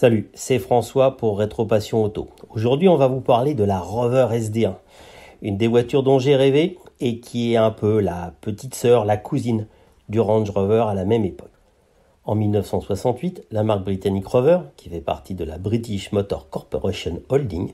Salut, c'est François pour Rétro-Passion Auto. Aujourd'hui, on va vous parler de la Rover SD1, une des voitures dont j'ai rêvé et qui est un peu la petite sœur, la cousine du Range Rover à la même époque. En 1968, la marque britannique Rover, qui fait partie de la British Motor Corporation Holding,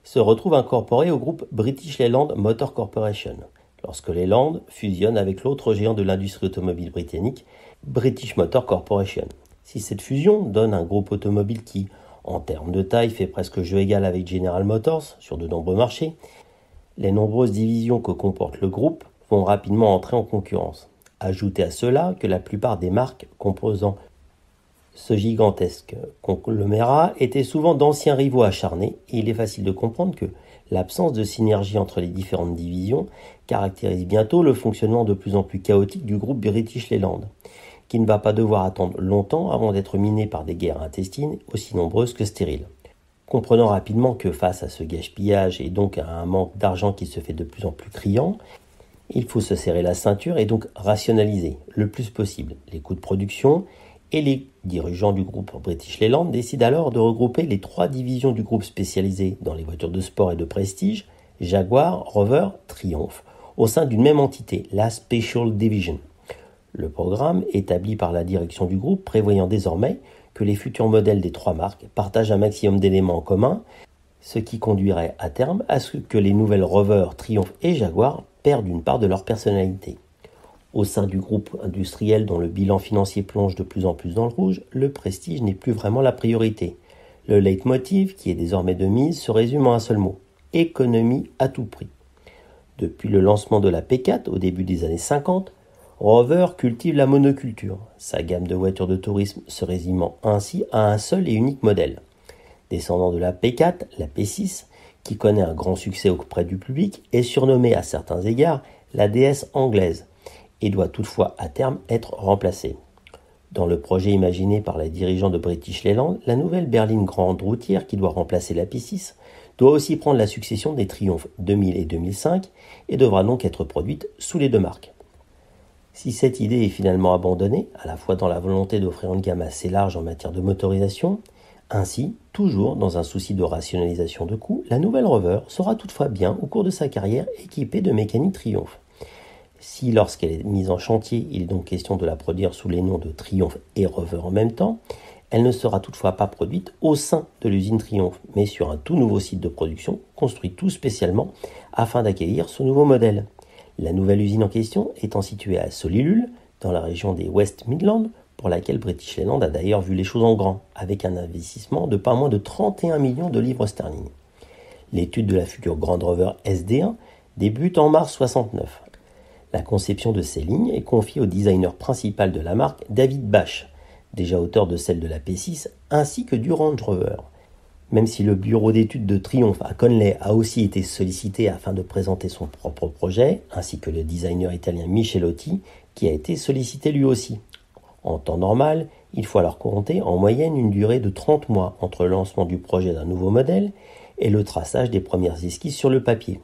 se retrouve incorporée au groupe British Leyland Motor Corporation, lorsque Leyland fusionne avec l'autre géant de l'industrie automobile britannique, British Motor Corporation. Si cette fusion donne un groupe automobile qui, en termes de taille, fait presque jeu égal avec General Motors sur de nombreux marchés, les nombreuses divisions que comporte le groupe vont rapidement entrer en concurrence. Ajoutez à cela que la plupart des marques composant ce gigantesque conglomérat étaient souvent d'anciens rivaux acharnés, et il est facile de comprendre que l'absence de synergie entre les différentes divisions caractérise bientôt le fonctionnement de plus en plus chaotique du groupe British Leyland, qui ne va pas devoir attendre longtemps avant d'être miné par des guerres intestines aussi nombreuses que stériles. Comprenant rapidement que face à ce gaspillage et donc à un manque d'argent qui se fait de plus en plus criant, il faut se serrer la ceinture et donc rationaliser le plus possible les coûts de production, et les dirigeants du groupe British Leyland décident alors de regrouper les trois divisions du groupe spécialisées dans les voitures de sport et de prestige, Jaguar, Rover, Triumph, au sein d'une même entité, la Special Division. Le programme, établi par la direction du groupe, prévoyant désormais que les futurs modèles des trois marques partagent un maximum d'éléments en commun, ce qui conduirait à terme à ce que les nouvelles Rover, Triumph et Jaguar perdent une part de leur personnalité. Au sein du groupe industriel dont le bilan financier plonge de plus en plus dans le rouge, le prestige n'est plus vraiment la priorité. Le leitmotiv, qui est désormais de mise, se résume en un seul mot: économie à tout prix. Depuis le lancement de la P4 au début des années 50, Rover cultive la monoculture, sa gamme de voitures de tourisme se résumant ainsi à un seul et unique modèle. Descendant de la P4, la P6, qui connaît un grand succès auprès du public, est surnommée à certains égards la déesse anglaise, et doit toutefois à terme être remplacée. Dans le projet imaginé par les dirigeants de British Leyland, la nouvelle berline grande routière qui doit remplacer la P6 doit aussi prendre la succession des Triumph 2000 et 2005 et devra donc être produite sous les deux marques. Si cette idée est finalement abandonnée, à la fois dans la volonté d'offrir une gamme assez large en matière de motorisation, ainsi, toujours dans un souci de rationalisation de coûts, la nouvelle Rover sera toutefois bien, au cours de sa carrière, équipée de mécanique Triumph. Si lorsqu'elle est mise en chantier, il est donc question de la produire sous les noms de Triumph et Rover en même temps, elle ne sera toutefois pas produite au sein de l'usine Triumph, mais sur un tout nouveau site de production, construit tout spécialement afin d'accueillir ce nouveau modèle. La nouvelle usine en question étant située à Solihull, dans la région des West Midlands, pour laquelle British Leyland a d'ailleurs vu les choses en grand, avec un investissement de pas moins de 31 millions de livres sterling. L'étude de la future Grand Rover SD1 débute en mars 69. La conception de ces lignes est confiée au designer principal de la marque, David Bash, déjà auteur de celle de la P6, ainsi que du Range Rover. Même si le bureau d'études de Triumph à Conley a aussi été sollicité afin de présenter son propre projet, ainsi que le designer italien Michelotti, qui a été sollicité lui aussi. En temps normal, il faut alors compter en moyenne une durée de 30 mois entre le lancement du projet d'un nouveau modèle et le traçage des premières esquisses sur le papier.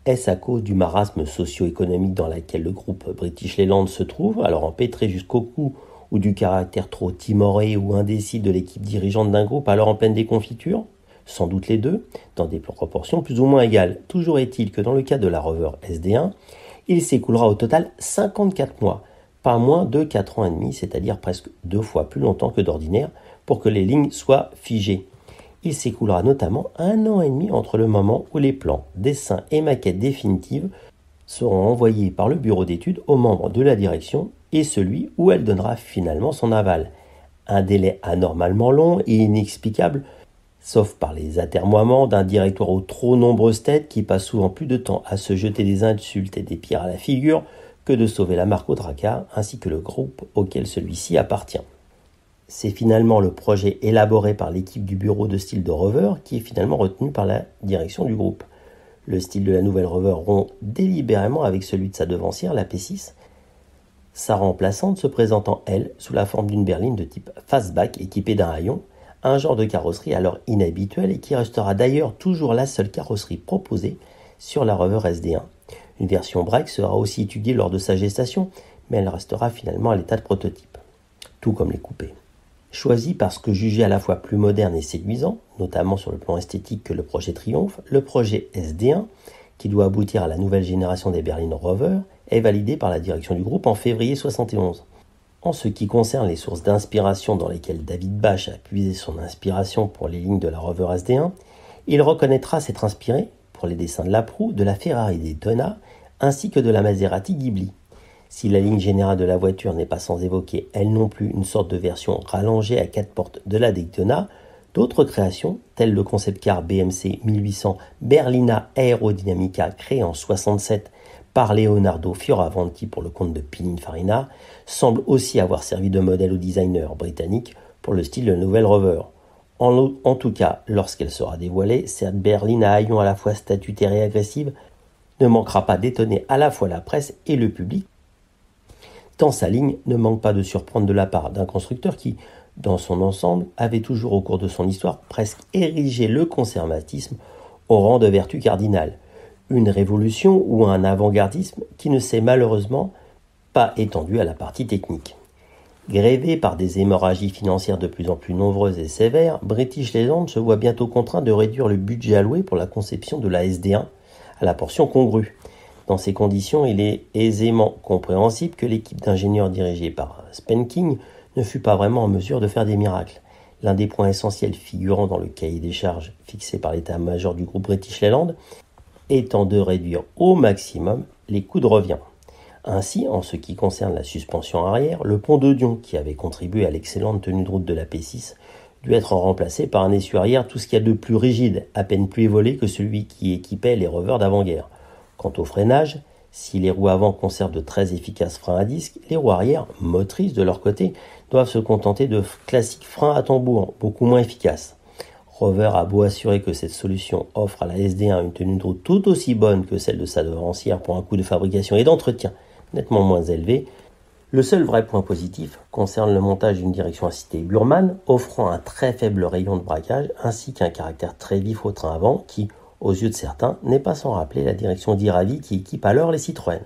Est-ce à cause du marasme socio-économique dans lequel le groupe British Leyland se trouve, alors empêtré jusqu'au cou, ou du caractère trop timoré ou indécis de l'équipe dirigeante d'un groupe alors en pleine déconfiture? Sans doute les deux, dans des proportions plus ou moins égales. Toujours est-il que dans le cas de la Rover SD1, il s'écoulera au total 54 mois, pas moins de 4 ans et demi, c'est-à-dire presque 2 fois plus longtemps que d'ordinaire, pour que les lignes soient figées. Il s'écoulera notamment 1 an et demi entre le moment où les plans, dessins et maquettes définitives seront envoyés par le bureau d'études aux membres de la direction et celui où elle donnera finalement son aval. Un délai anormalement long et inexplicable, sauf par les atermoiements d'un directoire aux trop nombreuses têtes qui passent souvent plus de temps à se jeter des insultes et des pierres à la figure que de sauver la marque au tracas ainsi que le groupe auquel celui-ci appartient. C'est finalement le projet élaboré par l'équipe du bureau de style de Rover qui est finalement retenu par la direction du groupe. Le style de la nouvelle Rover rompt délibérément avec celui de sa devancière, la P6, sa remplaçante se présentant, elle, sous la forme d'une berline de type fastback équipée d'un haillon, un genre de carrosserie alors inhabituel et qui restera d'ailleurs toujours la seule carrosserie proposée sur la Rover SD1. Une version break sera aussi étudiée lors de sa gestation, mais elle restera finalement à l'état de prototype, tout comme les coupés. Choisi parce que jugé à la fois plus moderne et séduisant, notamment sur le plan esthétique que le projet Triumph, le projet SD1, qui doit aboutir à la nouvelle génération des Berliner Rover, est validé par la direction du groupe en février 1971. En ce qui concerne les sources d'inspiration dans lesquelles David Bache a puisé son inspiration pour les lignes de la Rover SD1, il reconnaîtra s'être inspiré, pour les dessins de la proue, de la Ferrari Daytona ainsi que de la Maserati Ghibli. Si la ligne générale de la voiture n'est pas sans évoquer, elle non plus, une sorte de version rallongée à 4 portes de la Daytona, d'autres créations, telles le concept car BMC 1800 Berlina Aerodynamica créé en 1967 par Leonardo Fioravanti pour le compte de Pininfarina, semblent aussi avoir servi de modèle au designer britannique pour le style de la nouvelle Rover. En tout cas, lorsqu'elle sera dévoilée, cette berline à haillons à la fois statutaire et agressive ne manquera pas d'étonner à la fois la presse et le public, tant sa ligne ne manque pas de surprendre de la part d'un constructeur qui, dans son ensemble, avait toujours au cours de son histoire presque érigé le conservatisme au rang de vertu cardinale. Une révolution ou un avant-gardisme qui ne s'est malheureusement pas étendu à la partie technique. Grévé par des hémorragies financières de plus en plus nombreuses et sévères, British Leyland se voit bientôt contraint de réduire le budget alloué pour la conception de la SD1 à la portion congrue. Dans ces conditions, il est aisément compréhensible que l'équipe d'ingénieurs dirigée par Spenking ne fut pas vraiment en mesure de faire des miracles. L'un des points essentiels figurant dans le cahier des charges fixé par l'état-major du groupe British Leyland étant de réduire au maximum les coûts de revient. Ainsi, en ce qui concerne la suspension arrière, le pont de Dion, qui avait contribué à l'excellente tenue de route de la P6, dut être remplacé par un essuie arrière tout ce qu'il y a de plus rigide, à peine plus évolué que celui qui équipait les Rovers d'avant-guerre. Quant au freinage, si les roues avant conservent de très efficaces freins à disque, les roues arrière, motrices de leur côté, doivent se contenter de classiques freins à tambour, beaucoup moins efficaces. Rover a beau assurer que cette solution offre à la SD1 une tenue de route tout aussi bonne que celle de sa devancière pour un coût de fabrication et d'entretien nettement moins élevé, le seul vrai point positif concerne le montage d'une direction assistée Burman, offrant un très faible rayon de braquage ainsi qu'un caractère très vif au train avant qui, aux yeux de certains, n'est pas sans rappeler la direction d'Iravi qui équipe alors les Citroën.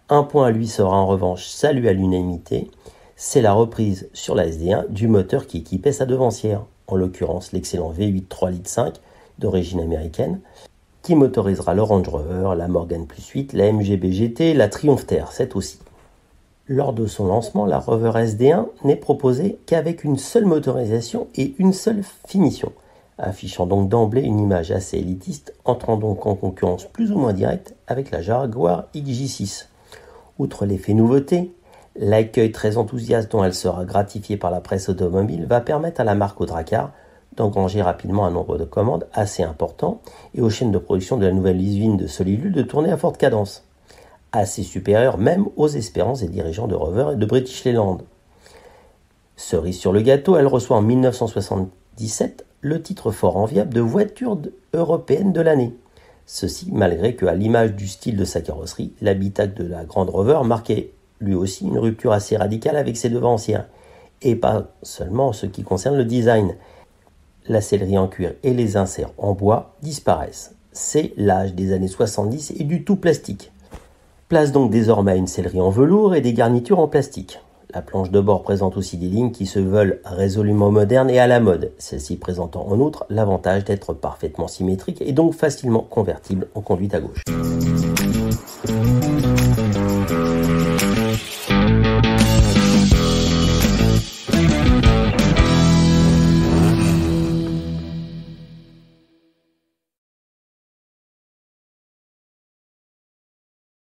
Un point lui sera en revanche salué à l'unanimité, c'est la reprise sur la SD1 du moteur qui équipait sa devancière, en l'occurrence l'excellent V8 3,5 litres d'origine américaine, qui motorisera le Range Rover, la Morgan Plus 8, la MGB GT, la Triumph TR7 aussi. Lors de son lancement, la Rover SD1 n'est proposée qu'avec une seule motorisation et une seule finition, affichant donc d'emblée une image assez élitiste, entrant donc en concurrence plus ou moins directe avec la Jaguar XJ6. Outre l'effet nouveauté, l'accueil très enthousiaste dont elle sera gratifiée par la presse automobile va permettre à la marque Audracar d'engranger rapidement un nombre de commandes assez important et aux chaînes de production de la nouvelle usine de Solilul de tourner à forte cadence, assez supérieure même aux espérances des dirigeants de Rover et de British Leyland. Cerise sur le gâteau, elle reçoit en 1977 le titre fort enviable de voiture européenne de l'année. Ceci malgré que, à l'image du style de sa carrosserie, l'habitacle de la grande Rover marquait lui aussi une rupture assez radicale avec ses devancières, et pas seulement en ce qui concerne le design. La sellerie en cuir et les inserts en bois disparaissent. C'est l'âge des années 70 et du tout plastique. Place donc désormais à une sellerie en velours et des garnitures en plastique. La planche de bord présente aussi des lignes qui se veulent résolument modernes et à la mode, celle-ci présentant en outre l'avantage d'être parfaitement symétrique et donc facilement convertible en conduite à gauche.